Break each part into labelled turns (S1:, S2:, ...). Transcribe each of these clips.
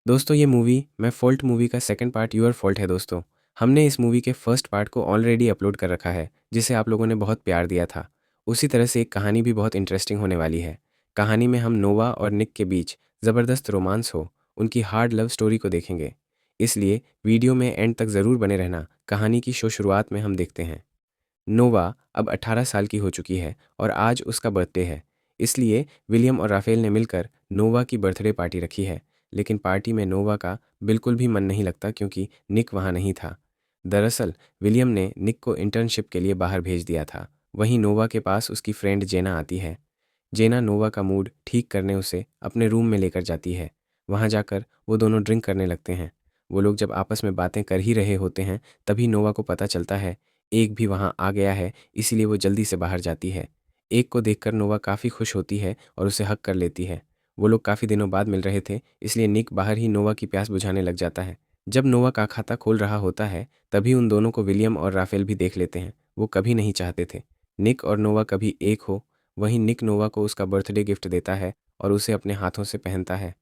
S1: दोस्तों ये मूवी मैं फ़ॉल्ट मूवी का सेकंड पार्ट यूअर फ़ॉल्ट है दोस्तों। हमने इस मूवी के फर्स्ट पार्ट को ऑलरेडी अपलोड कर रखा है, जिसे आप लोगों ने बहुत प्यार दिया था। उसी तरह से एक कहानी भी बहुत इंटरेस्टिंग होने वाली है। कहानी में हम नोवा और निक के बीच ज़बरदस्त रोमांस हो, उनकी हार्ड लव स्टोरी को देखेंगे। इसलिए वीडियो में एंड तक ज़रूर बने रहना। कहानी की शुरुआत में हम देखते हैं नोवा अब 18 साल की हो चुकी है और आज उसका बर्थडे है। इसलिए विलियम और राफेल ने मिलकर नोवा की बर्थडे पार्टी रखी है। लेकिन पार्टी में नोवा का बिल्कुल भी मन नहीं लगता क्योंकि निक वहाँ नहीं था। दरअसल विलियम ने निक को इंटर्नशिप के लिए बाहर भेज दिया था। वहीं नोवा के पास उसकी फ्रेंड जेना आती है। जेना नोवा का मूड ठीक करने उसे अपने रूम में लेकर जाती है। वहाँ जाकर वो दोनों ड्रिंक करने लगते हैं। वो लोग जब आपस में बातें कर ही रहे होते हैं तभी नोवा को पता चलता है एक भी वहाँ आ गया है, इसीलिए वो जल्दी से बाहर जाती है। एक को देखकर नोवा काफ़ी खुश होती है और उसे हग कर लेती है। वो लोग काफ़ी दिनों बाद मिल रहे थे, इसलिए निक बाहर ही नोवा की प्यास बुझाने लग जाता है। जब नोवा का खाता खोल रहा होता है तभी उन दोनों को विलियम और राफेल भी देख लेते हैं। वो कभी नहीं चाहते थे निक और नोवा कभी एक हो। वहीं निक नोवा को उसका बर्थडे गिफ्ट देता है और उसे अपने हाथों से पहनता है।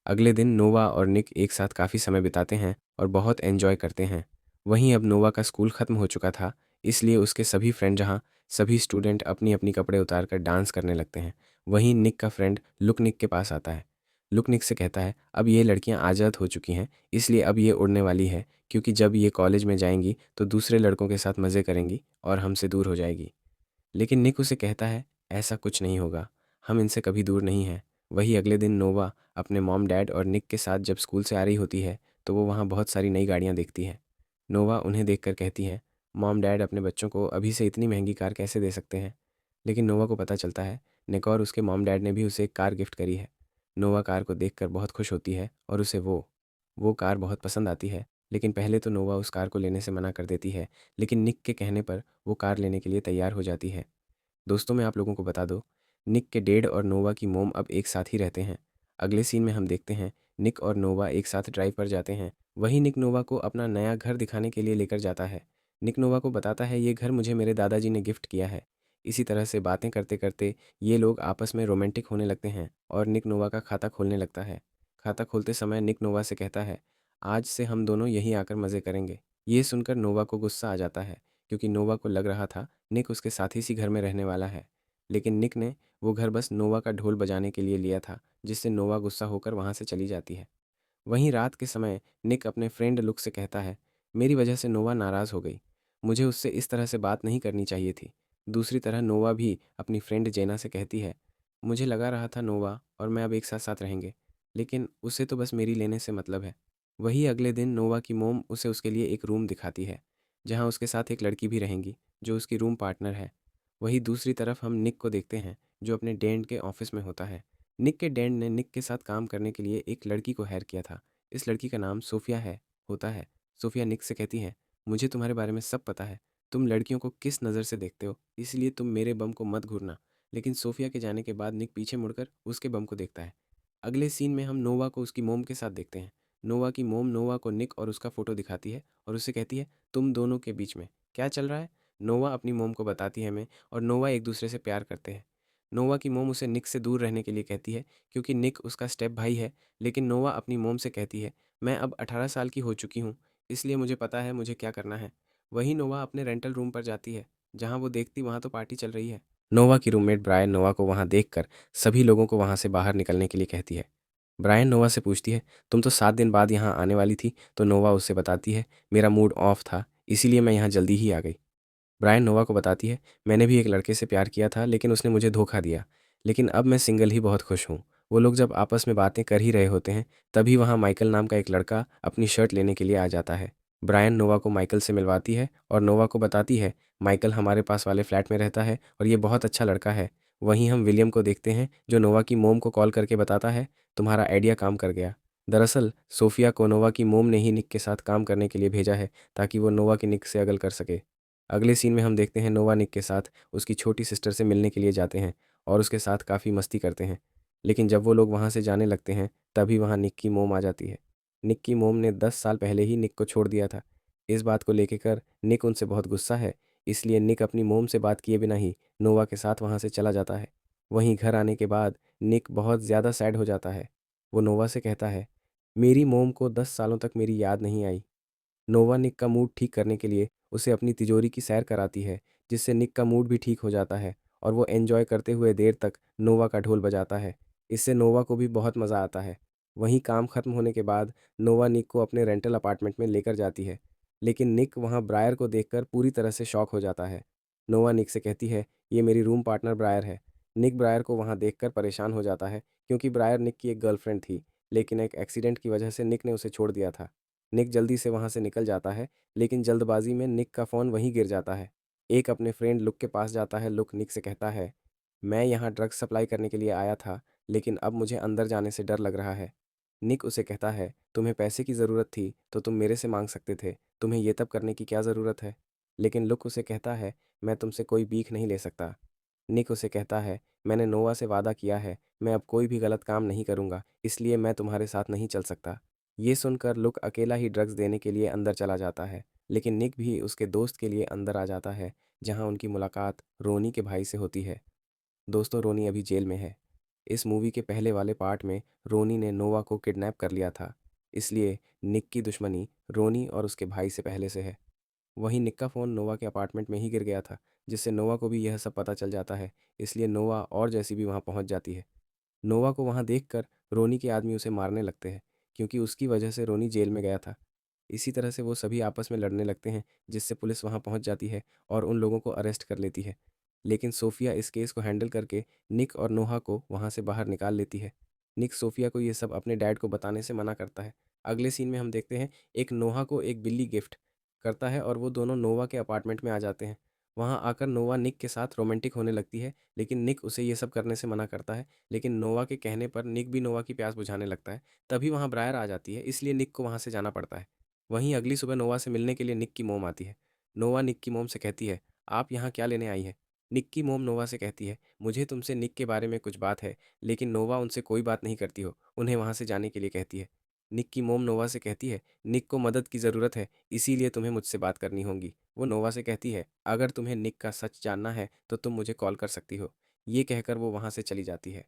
S1: अगले दिन नोवा और निक एक साथ काफ़ी समय बिताते हैं और बहुत एंजॉय करते हैं। वहीं अब नोवा का स्कूल ख़त्म हो चुका था, इसलिए उसके सभी फ्रेंड जहाँ सभी स्टूडेंट अपनी अपनी कपड़े उतार कर डांस करने लगते हैं। वहीं निक का फ्रेंड लुक निक के पास आता है। लुक निक से कहता है अब ये लड़कियां आज़ाद हो चुकी हैं, इसलिए अब ये उड़ने वाली है, क्योंकि जब ये कॉलेज में जाएंगी तो दूसरे लड़कों के साथ मज़े करेंगी और हमसे दूर हो जाएगी। लेकिन निक उसे कहता है ऐसा कुछ नहीं होगा, हम इनसे कभी दूर नहीं हैं। वही अगले दिन नोवा अपने मॉम डैड और निक के साथ जब स्कूल से आ रही होती है तो वो वहाँ बहुत सारी नई गाड़ियाँ देखती है। नोवा उन्हें देखकर कहती है मॉम डैड अपने बच्चों को अभी से इतनी महंगी कार कैसे दे सकते हैं। लेकिन नोवा को पता चलता है निक और उसके मॉम डैड ने भी उसे एक कार गिफ्ट करी है। नोवा कार को देखकर बहुत खुश होती है और उसे वो कार बहुत पसंद आती है। लेकिन पहले तो नोवा उस कार को लेने से मना कर देती है, लेकिन निक के कहने पर वो कार लेने के लिए तैयार हो जाती है। दोस्तों मैं आप लोगों को बता दूं, निक के डैड और नोवा की मोम अब एक साथ ही रहते हैं। अगले सीन में हम देखते हैं निक और नोवा एक साथ ड्राइव पर जाते हैं। वहीं निक नोवा को अपना नया घर दिखाने के लिए लेकर जाता है। निक नोवा को बताता है ये घर मुझे मेरे दादाजी ने गिफ्ट किया है। इसी तरह से बातें करते करते ये लोग आपस में रोमांटिक होने लगते हैं और निक नोवा का खाता खोलने लगता है। खाता खोलते समय निक नोवा से कहता है आज से हम दोनों यहीं आकर मज़े करेंगे। ये सुनकर नोवा को गुस्सा आ जाता है, क्योंकि नोवा को लग रहा था निक उसके साथ ही घर में रहने वाला है। लेकिन निक ने वो घर बस नोवा का ढोल बजाने के लिए लिया था, जिससे नोवा गुस्सा होकर वहाँ से चली जाती है। वहीं रात के समय निक अपने फ्रेंड लुक से कहता है मेरी वजह से नोवा नाराज़ हो गई, मुझे उससे इस तरह से बात नहीं करनी चाहिए थी। दूसरी तरह नोवा भी अपनी फ्रेंड जेना से कहती है मुझे लगा रहा था नोवा और मैं अब एक साथ साथ रहेंगे, लेकिन उसे तो बस मेरी लेने से मतलब है। वही अगले दिन नोवा की मोम उसे उसके लिए एक रूम दिखाती है, जहाँ उसके साथ एक लड़की भी रहेंगी जो उसकी रूम पार्टनर है। वहीं दूसरी तरफ हम निक को देखते हैं जो अपने डैड के ऑफिस में होता है। निक के डैड ने निक के साथ काम करने के लिए एक लड़की को हायर किया था। इस लड़की का नाम सोफिया है होता है। सोफिया निक से कहती है मुझे तुम्हारे बारे में सब पता है, तुम लड़कियों को किस नज़र से देखते हो, इसलिए तुम मेरे बम को मत घूरना। लेकिन सोफिया के जाने के बाद निक पीछे मुड़कर उसके बम को देखता है। अगले सीन में हम नोवा को उसकी मोम के साथ देखते हैं। नोवा की मोम नोवा को निक और उसका फ़ोटो दिखाती है और उससे कहती है तुम दोनों के बीच में क्या चल रहा है। नोवा अपनी मोम को बताती है हमें और नोवा एक दूसरे से प्यार करते हैं। नोवा की मोम उसे निक से दूर रहने के लिए कहती है, क्योंकि निक उसका स्टेप भाई है। लेकिन नोवा अपनी मोम से कहती है मैं अब 18 साल की हो चुकी हूँ, इसलिए मुझे पता है मुझे क्या करना है। वहीं नोवा अपने रेंटल रूम पर जाती है, जहाँ वो देखती वहाँ तो पार्टी चल रही है। नोवा की रूममेट ब्रायन नोवा को वहाँ देखकर सभी लोगों को वहाँ से बाहर निकलने के लिए कहती है। ब्रायन नोवा से पूछती है तुम तो 7 दिन बाद यहाँ आने वाली थी। तो नोवा उससे बताती है मेरा मूड ऑफ था, इसीलिए मैं यहाँ जल्दी ही आ गई। ब्रायन नोवा को बताती है मैंने भी एक लड़के से प्यार किया था, लेकिन उसने मुझे धोखा दिया। लेकिन अब मैं सिंगल ही बहुत खुश हूँ। वो लोग जब आपस में बातें कर ही रहे होते हैं तभी वहाँ माइकल नाम का एक लड़का अपनी शर्ट लेने के लिए आ जाता है। ब्रायन नोवा को माइकल से मिलवाती है और नोवा को बताती है माइकल हमारे पास वाले फ्लैट में रहता है और ये बहुत अच्छा लड़का है। वहीं हम विलियम को देखते हैं जो नोवा की मोम को कॉल करके बताता है तुम्हारा आइडिया काम कर गया। दरअसल सोफिया को नोवा की मोम ने ही निक के साथ काम करने के लिए भेजा है, ताकि वो नोवा की निक से अगल कर सके। अगले सीन में हम देखते हैं नोवा निक के साथ उसकी छोटी सिस्टर से मिलने के लिए जाते हैं और उसके साथ काफ़ी मस्ती करते हैं। लेकिन जब वो लोग वहाँ से जाने लगते हैं तभी वहाँ निक की मोम आ जाती है। निक की मोम ने 10 साल पहले ही निक को छोड़ दिया था। इस बात को लेकर कर निक उनसे बहुत गुस्सा है, इसलिए निक अपनी मोम से बात किए बिना ही नोवा के साथ वहाँ से चला जाता है। वहीं घर आने के बाद निक बहुत ज़्यादा सैड हो जाता है। वो नोवा से कहता है मेरी मोम को 10 सालों तक मेरी याद नहीं आई। नोवा निक का मूड ठीक करने के लिए उसे अपनी तिजोरी की सैर कराती है, जिससे निक का मूड भी ठीक हो जाता है और वो एंजॉय करते हुए देर तक नोवा का ढोल बजाता है। इससे नोवा को भी बहुत मज़ा आता है। वहीं काम खत्म होने के बाद नोवा निक को अपने रेंटल अपार्टमेंट में लेकर जाती है, लेकिन निक वहाँ ब्रायर को देखकर पूरी तरह से शॉक हो जाता है। नोवा निक से कहती है, ये मेरी रूम पार्टनर ब्रायर है। निक ब्रायर को वहाँ देखकर परेशान हो जाता है, क्योंकि ब्रायर निक की एक गर्लफ्रेंड थी, लेकिन एक एक्सीडेंट की वजह से निक ने उसे छोड़ दिया था। निक जल्दी से वहाँ से निकल जाता है, लेकिन जल्दबाजी में निक का फ़ोन वहीं गिर जाता है। एक अपने फ्रेंड लुक के पास जाता है। लुक निक से कहता है, मैं यहाँ ड्रग्स सप्लाई करने के लिए आया था, लेकिन अब मुझे अंदर जाने से डर लग रहा है। निक उसे कहता है, तुम्हें पैसे की ज़रूरत थी तो तुम मेरे से मांग सकते थे, तुम्हें ये तब करने की क्या ज़रूरत है? लेकिन लुक उसे कहता है, मैं तुमसे कोई भीख नहीं ले सकता। निक उसे कहता है, मैंने नोवा से वादा किया है, मैं अब कोई भी गलत काम नहीं करूँगा, इसलिए मैं तुम्हारे साथ नहीं चल सकता। ये सुनकर लुक अकेला ही ड्रग्स देने के लिए अंदर चला जाता है, लेकिन निक भी उसके दोस्त के लिए अंदर आ जाता है, जहाँ उनकी मुलाकात रोनी के भाई से होती है। दोस्तों, रोनी अभी जेल में है। इस मूवी के पहले वाले पार्ट में रोनी ने नोवा को किडनैप कर लिया था, इसलिए निक की दुश्मनी रोनी और उसके भाई से पहले से है। वहीं निक का फ़ोन नोवा के अपार्टमेंट में ही गिर गया था, जिससे नोवा को भी यह सब पता चल जाता है, इसलिए नोवा और जैसी भी वहाँ पहुँच जाती है। नोवा को वहाँ देखकर रोनी के आदमी उसे मारने लगते हैं, क्योंकि उसकी वजह से रोनी जेल में गया था। इसी तरह से वो सभी आपस में लड़ने लगते हैं, जिससे पुलिस वहाँ पहुँच जाती है और उन लोगों को अरेस्ट कर लेती है। लेकिन सोफिया इस केस को हैंडल करके निक और नोहा को वहाँ से बाहर निकाल लेती है। निक सोफिया को ये सब अपने डैड को बताने से मना करता है। अगले सीन में हम देखते हैं, एक नोहा को एक बिल्ली गिफ्ट करता है और वो दोनों नोवा के अपार्टमेंट में आ जाते हैं। वहाँ आकर नोवा निक के साथ रोमांटिक होने लगती है, लेकिन निक उसे ये सब करने से मना करता है। लेकिन नोवा के कहने पर निक भी नोवा की प्यास बुझाने लगता है। तभी वहाँ ब्रायर आ जाती है, इसलिए निक को वहाँ से जाना पड़ता है। वहीं अगली सुबह नोवा से मिलने के लिए निक की मोम आती है। नोवा निक की मोम से कहती है, आप यहाँ क्या लेने आई है? निक की मोम नोवा से कहती है, मुझे तुमसे निक के बारे में कुछ बात है। लेकिन नोवा उनसे कोई बात नहीं करती हो, उन्हें वहाँ से जाने के लिए कहती है। निक की मोम नोवा से कहती है, निक को मदद की ज़रूरत है, इसीलिए तुम्हें मुझसे बात करनी होगी। वो नोवा से कहती है, अगर तुम्हें निक का सच जानना है तो तुम मुझे कॉल कर सकती हो। ये कहकर वो वहाँ से चली जाती है।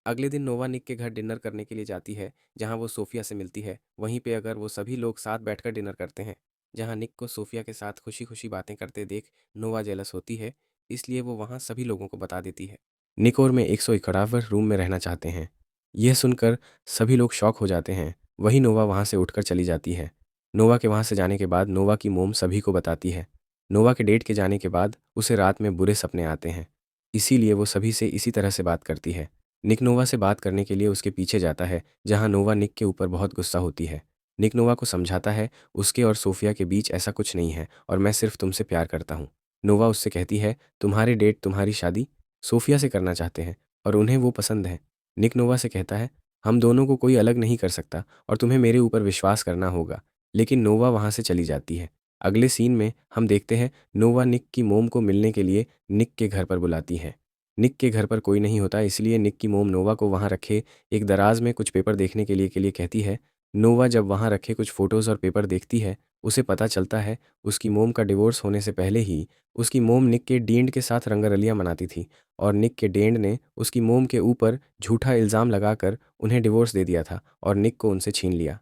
S1: अगले दिन नोवा निक के घर डिनर करने के लिए जाती है, जहाँ वो सोफिया से मिलती है। वहीं पे अगर वो सभी लोग साथ बैठकर डिनर करते हैं, जहाँ निक को सोफिया के साथ खुशी खुशी बातें करते देख नोवा जेलस होती है, इसलिए वो वहाँ सभी लोगों को बता देती है। निक और मैं 191 रूम में रहना चाहते हैं। यह सुनकर सभी लोग शॉक हो जाते हैं। वहीं नोवा वहाँ से उठकर चली जाती है। नोवा के वहाँ से जाने के बाद नोवा की मोम सभी को बताती है। नोवा के डेट के जाने के बाद उसे रात में बुरे सपने आते हैं, इसीलिए वो सभी से इसी तरह से बात करती है। निक नोवा से बात करने के लिए उसके पीछे जाता है, जहाँ नोवा निक के ऊपर बहुत गुस्सा होती है। निक नोवा को समझाता है, उसके और सोफिया के बीच ऐसा कुछ नहीं है और मैं सिर्फ तुमसे प्यार करता हूँ। नोवा उससे कहती है, तुम्हारे डेट तुम्हारी शादी सोफिया से करना चाहते हैं और उन्हें वो पसंद है। निक नोवा से कहता है, हम दोनों को कोई अलग नहीं कर सकता और तुम्हें मेरे ऊपर विश्वास करना होगा। लेकिन नोवा वहाँ से चली जाती है। अगले सीन में हम देखते हैं, नोवा निक की मोम को मिलने के लिए निक के घर पर बुलाती है। निक के घर पर कोई नहीं होता, इसलिए निक की मोम नोवा को वहाँ रखे एक दराज में कुछ पेपर देखने के लिए कहती है। नोवा जब वहाँ रखे कुछ फ़ोटोज़ और पेपर देखती है, उसे पता चलता है उसकी मोम का डिवोर्स होने से पहले ही उसकी मोम निक के डेंड के साथ रंगरलियाँ मनाती थी और निक के डेंड ने उसकी मोम के ऊपर झूठा इल्ज़ाम लगाकर उन्हें डिवोर्स दे दिया था और निक को उनसे छीन लिया।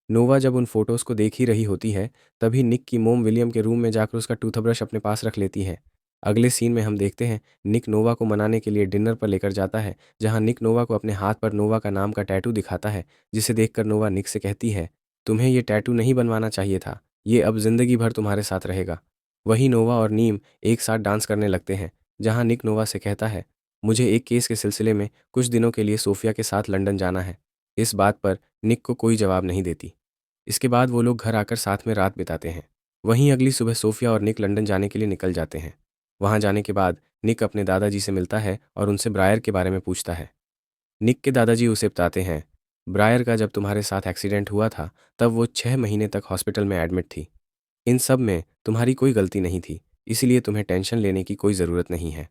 S1: नोवा जब उन फ़ोटोज़ को देख ही रही होती है, तभी निक की मोम विलियम के रूम में जाकर उसका टूथब्रश अपने पास रख लेती है। अगले सीन में हम देखते हैं, निक नोवा को मनाने के लिए डिनर पर लेकर जाता है, जहाँ निक नोवा को अपने हाथ पर नोवा का नाम का टैटू दिखाता है, जिसे देखकर नोवा निक से कहती है, तुम्हें ये टैटू नहीं बनवाना चाहिए था, ये अब ज़िंदगी भर तुम्हारे साथ रहेगा। वहीं नोवा और नीम एक साथ डांस करने लगते हैं, जहाँ निक नोवा से कहता है, मुझे एक केस के सिलसिले में कुछ दिनों के लिए सोफिया के साथ लंदन जाना है। इस बात पर निक को कोई जवाब नहीं देती। इसके बाद वो लोग घर आकर साथ में रात बिताते हैं। वहीं अगली सुबह सोफिया और निक लंदन जाने के लिए निकल जाते हैं। वहाँ जाने के बाद निक अपने दादाजी से मिलता है और उनसे ब्रायर के बारे में पूछता है। निक के दादाजी उसे बताते हैं, ब्रायर का जब तुम्हारे साथ एक्सीडेंट हुआ था, तब वो 6 महीने तक हॉस्पिटल में एडमिट थी। इन सब में तुम्हारी कोई गलती नहीं थी, इसीलिए तुम्हें टेंशन लेने की कोई ज़रूरत नहीं है।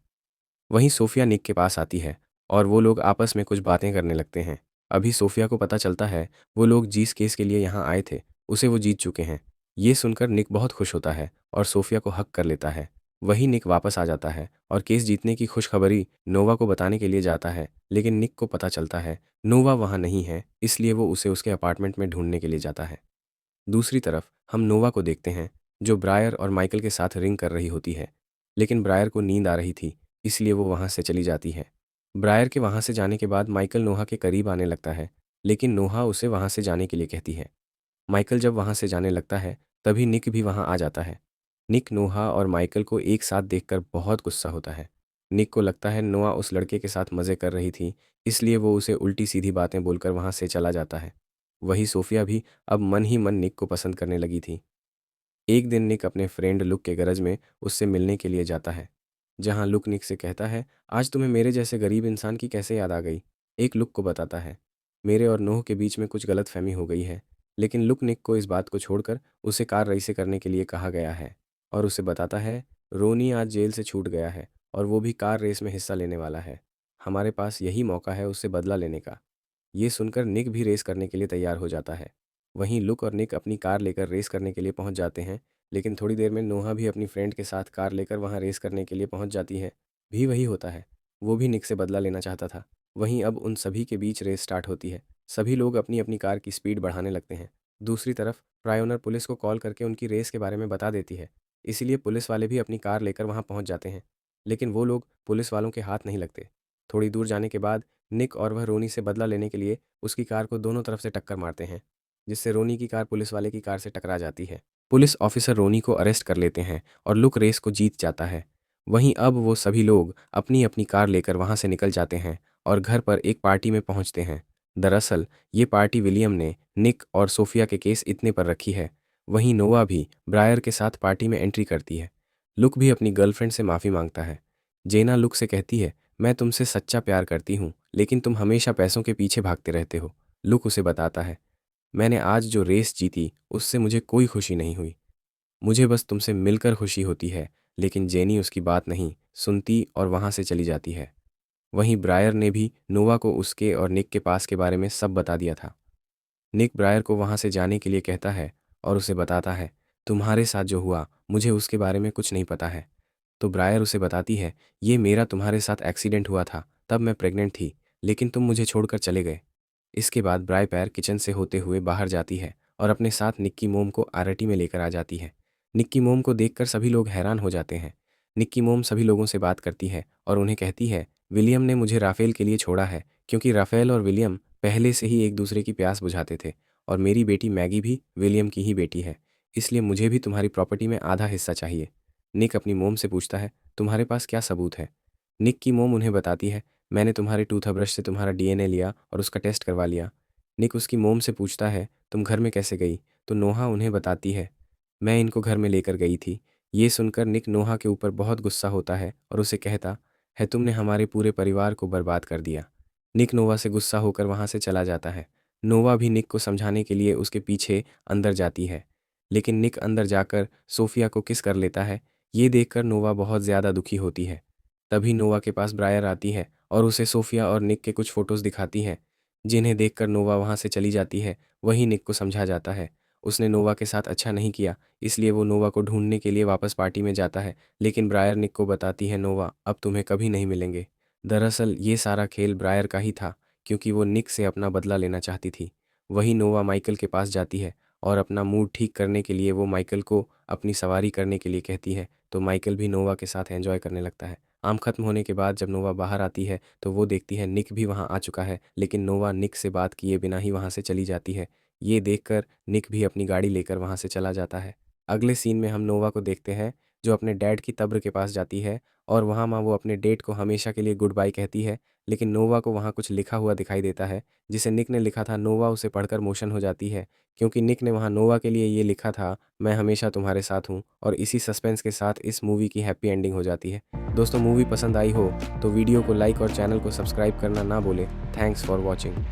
S1: वहीं सोफिया निक के पास आती है और वो लोग आपस में कुछ बातें करने लगते हैं। अभी सोफिया को पता चलता है वो लोग जिस केस के लिए यहाँ आए थे, उसे वो जीत चुके हैं। ये सुनकर निक बहुत खुश होता है और सोफिया को हक कर लेता है। वही निक वापस आ जाता है और केस जीतने की खुशखबरी नोवा को बताने के लिए जाता है, लेकिन निक को पता चलता है नोवा वहाँ नहीं है, इसलिए वो उसे उसके अपार्टमेंट में ढूंढने के लिए जाता है। दूसरी तरफ हम नोवा को देखते हैं, जो ब्रायर और माइकल के साथ रिंग कर रही होती है, लेकिन ब्रायर को नींद आ रही थी, इसलिए वो वहाँ से चली जाती है। ब्रायर के वहाँ से जाने के बाद माइकल नोहा के करीब आने लगता है, लेकिन नोहा उसे वहाँ से जाने के लिए कहती है। माइकल जब वहाँ से जाने लगता है, तभी निक भी वहाँ आ जाता है। निक नोहा और माइकल को एक साथ देखकर बहुत गुस्सा होता है। निक को लगता है नोआ उस लड़के के साथ मज़े कर रही थी, इसलिए वो उसे उल्टी-सीधी बातें बोलकर वहाँ से चला जाता है। वहीं सोफिया भी अब मन ही मन निक को पसंद करने लगी थी। एक दिन निक अपने फ्रेंड लुक के गैरेज में उससे मिलने के लिए जाता है, जहाँ लुक निक से कहता है, आज तुम्हें मेरे जैसे गरीब इंसान की कैसे याद आ गई? एक लुक को बताता है, मेरे और नोह के बीच में कुछ गलतफहमी हो गई है, लेकिन लुक निक को इस बात को छोड़कर उसे कार रेसें करने के लिए कहा गया है और उसे बताता है, रोनी आज जेल से छूट गया है और वो भी कार रेस में हिस्सा लेने वाला है। हमारे पास यही मौका है उससे बदला लेने का। ये सुनकर निक भी रेस करने के लिए तैयार हो जाता है। वहीं लुक और निक अपनी कार लेकर रेस करने के लिए पहुंच जाते हैं, लेकिन थोड़ी देर में नोहा भी अपनी फ्रेंड के साथ कार लेकर वहां रेस करने के लिए पहुंच जाती है। भी वही होता है, वो भी निक से बदला लेना चाहता था। वहीं अब उन सभी के बीच रेस स्टार्ट होती है। सभी लोग अपनी अपनी कार की स्पीड बढ़ाने लगते हैं। दूसरी तरफ प्रायोनर पुलिस को कॉल करके उनकी रेस के बारे में बता देती है, इसीलिए पुलिस वाले भी अपनी कार लेकर वहां पहुंच जाते हैं, लेकिन वो लोग पुलिस वालों के हाथ नहीं लगते। थोड़ी दूर जाने के बाद निक और वह रोनी से बदला लेने के लिए उसकी कार को दोनों तरफ से टक्कर मारते हैं, जिससे रोनी की कार पुलिस वाले की कार से टकरा जाती है। पुलिस ऑफिसर रोनी को अरेस्ट कर लेते हैं और लुक रेस को जीत जाता है। वहीं अब वो सभी लोग अपनी अपनी कार लेकर वहां से निकल जाते हैं और घर पर एक पार्टी में पहुंचते हैं। दरअसल ये पार्टी विलियम ने निक और सोफिया के केस इतने पर रखी है। वहीं नोवा भी ब्रायर के साथ पार्टी में एंट्री करती है। लुक भी अपनी गर्लफ्रेंड से माफ़ी मांगता है। जेना लुक से कहती है, मैं तुमसे सच्चा प्यार करती हूँ, लेकिन तुम हमेशा पैसों के पीछे भागते रहते हो। लुक उसे बताता है, मैंने आज जो रेस जीती उससे मुझे कोई खुशी नहीं हुई, मुझे बस तुमसे मिलकर खुशी होती है। लेकिन जेनी उसकी बात नहीं सुनती और वहाँ से चली जाती है। वहीं ब्रायर ने भी नोवा को उसके और निक के पास के बारे में सब बता दिया था। निक ब्रायर को वहाँ से जाने के लिए कहता है और उसे बताता है, तुम्हारे साथ जो हुआ मुझे उसके बारे में कुछ नहीं पता है। तो ब्रायर उसे बताती है, ये मेरा तुम्हारे साथ एक्सीडेंट हुआ था, तब मैं प्रेग्नेंट थी, लेकिन तुम मुझे छोड़कर चले गए। इसके बाद ब्राय पैर किचन से होते हुए बाहर जाती है और अपने साथ निक्की मोम को आरटी में लेकर आ जाती है। निक्की मोम को देखकर सभी लोग हैरान हो जाते हैं। निक्की मोम सभी लोगों से बात करती है और उन्हें कहती है, विलियम ने मुझे राफेल के लिए छोड़ा है, क्योंकि राफेल और विलियम पहले से ही एक दूसरे की प्यास बुझाते थे और मेरी बेटी मैगी भी विलियम की ही बेटी है, इसलिए मुझे भी तुम्हारी प्रॉपर्टी में आधा हिस्सा चाहिए। निक अपनी मोम से पूछता है, तुम्हारे पास क्या सबूत है? निक की मोम उन्हें बताती है, मैंने तुम्हारे टूथब्रश से तुम्हारा डीएनए लिया और उसका टेस्ट करवा लिया। निक उसकी मोम से पूछता है, तुम घर में कैसे गई? तो नोहा उन्हें बताती है, मैं इनको घर में लेकर गई थी। ये सुनकर निक नोहा के ऊपर बहुत गुस्सा होता है और उसे कहता है, तुमने हमारे पूरे परिवार को बर्बाद कर दिया। निक नोवा से गुस्सा होकर वहाँ से चला जाता है। नोवा भी निक को समझाने के लिए उसके पीछे अंदर जाती है, लेकिन निक अंदर जाकर सोफिया को किस कर लेता है। ये देखकर नोवा बहुत ज़्यादा दुखी होती है। तभी नोवा के पास ब्रायर आती है और उसे सोफिया और निक के कुछ फ़ोटोज़ दिखाती है, जिन्हें देखकर नोवा वहाँ से चली जाती है। वहीं निक को समझा जाता है, उसने नोवा के साथ अच्छा नहीं किया, इसलिए वो नोवा को ढूंढने के लिए वापस पार्टी में जाता है, लेकिन ब्रायर निक को बताती है, नोवा अब तुम्हें कभी नहीं मिलेंगे। दरअसल ये सारा खेल ब्रायर का ही था, क्योंकि वो निक से अपना बदला लेना चाहती थी। वहीं नोवा माइकल के पास जाती है और अपना मूड ठीक करने के लिए वो माइकल को अपनी सवारी करने के लिए कहती है, तो माइकल भी नोवा के साथ एंजॉय करने लगता है। आम खत्म होने के बाद जब नोवा बाहर आती है तो वो देखती है निक भी वहाँ आ चुका है, लेकिन नोवा निक से बात किए बिना ही वहाँ से चली जाती है। ये देखकर निक भी अपनी गाड़ी लेकर वहाँ से चला जाता है। अगले सीन में हम नोवा को देखते हैं, जो अपने डैड की कब्र के पास जाती है और वहाँ माँ वो अपने डेट को हमेशा के लिए गुड बाय कहती है, लेकिन नोवा को वहाँ कुछ लिखा हुआ दिखाई देता है जिसे निक ने लिखा था। नोवा उसे पढ़कर मोशन हो जाती है, क्योंकि निक ने वहाँ नोवा के लिए ये लिखा था, मैं हमेशा तुम्हारे साथ हूँ। और इसी सस्पेंस के साथ इस मूवी की हैप्पी एंडिंग हो जाती है। दोस्तों, मूवी पसंद आई हो तो वीडियो को लाइक और चैनल को सब्सक्राइब करना ना भूलें। Thanks for watching.